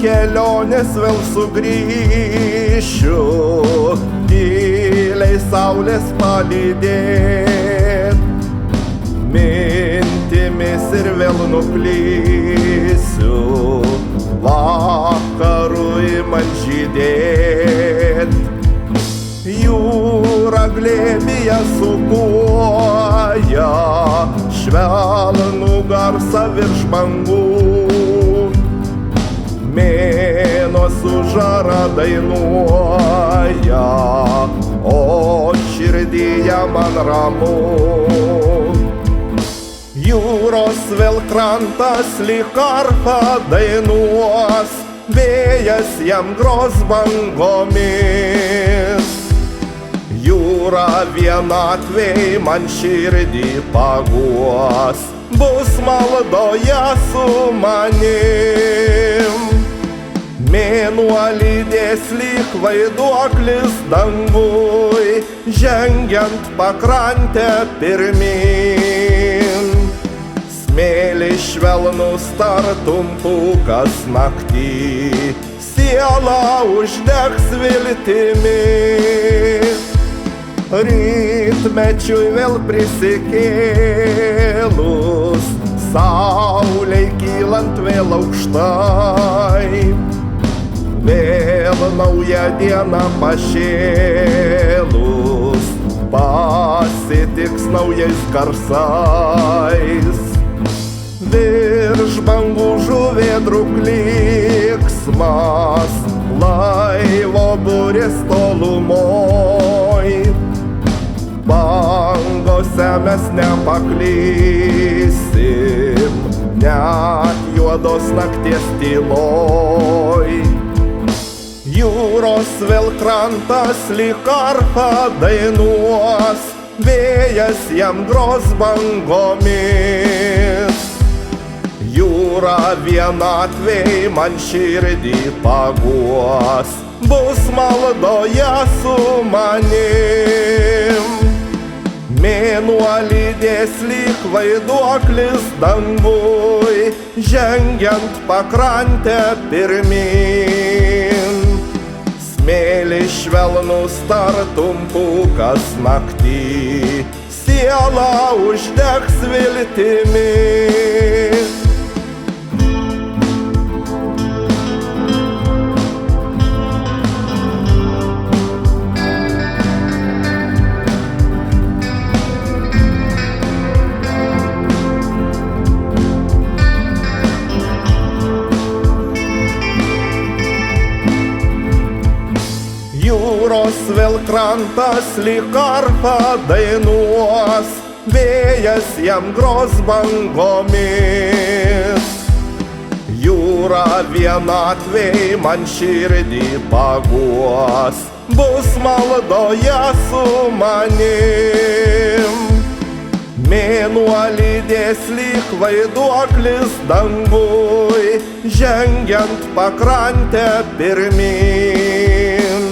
kelionės vėl sugrįšiu, tyliai saulės palydėt, mintimis ir vėl nuklysiu, vakarui man žydėt. Jūra glėbyje sūpuoja švelnų garsą virš bangų, mėnuo su žara dainuoja, o širdyje man ramu. Jūros vėl krantas lyg arfa dainuos, vėjas jam gros bangomis. Jūra vienatvei man širdį paguos, bus maldoje su manim. Mėnuo lydės lyg vaiduoklis dangui, žengiant pakrantę pirmin. Smėlis švelnus tartum pūkas naktį, siela uždegs viltimi. Rytmečiui vėl prisikėlus, saulei kylant vėl aukštai, vėl nauja diena pašėlus, pasitiks naujais garsais. Virš bangų žuvėdrų klyksmas, laivo burės tolumoj, bangose mes nepaklysim, net juodos nakties tyloj. Jūros vėl krantas lyg arfa dainuos, vėjas jam gros bangomis. Jūra vienatvei man širdį paguos, bus maldoje su manim. Mėnuo lydės lyg vaiduoklis dangui, žengiant pakrantę pirmin. Smėlis švelnus tartum pūkas naktį, siela uždegs viltimi. Jūros vėl krantas lyg arfa dainuos, vėjas jam gros bangomis. Jūra vienatvei man širdį paguos, bus maldoje su manim. Mėnuo lydės lyg vaiduoklis dangui, žengiant pakrantę pirmin.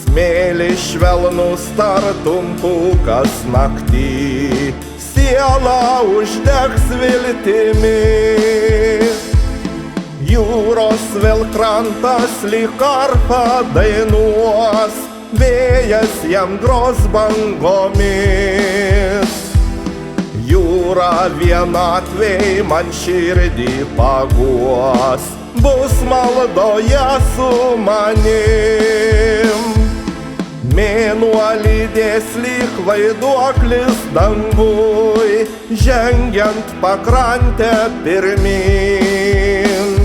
Smėlis švelnus tartum pūkas naktį, siela uždegs viltimi. Jūros vėl krantas lyg arfa dainuos, vėjas jam gros bangomis. Jūra vienatvei man širdį paguos, bus maldoje su manim. Mėnuo lydės lyg vaiduoklis dangui, žengiant pakrantę pirmin.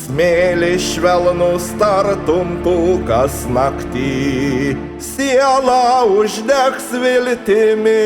Smėlis švelnus tartum pūkas naktį, siela uždegs viltimi.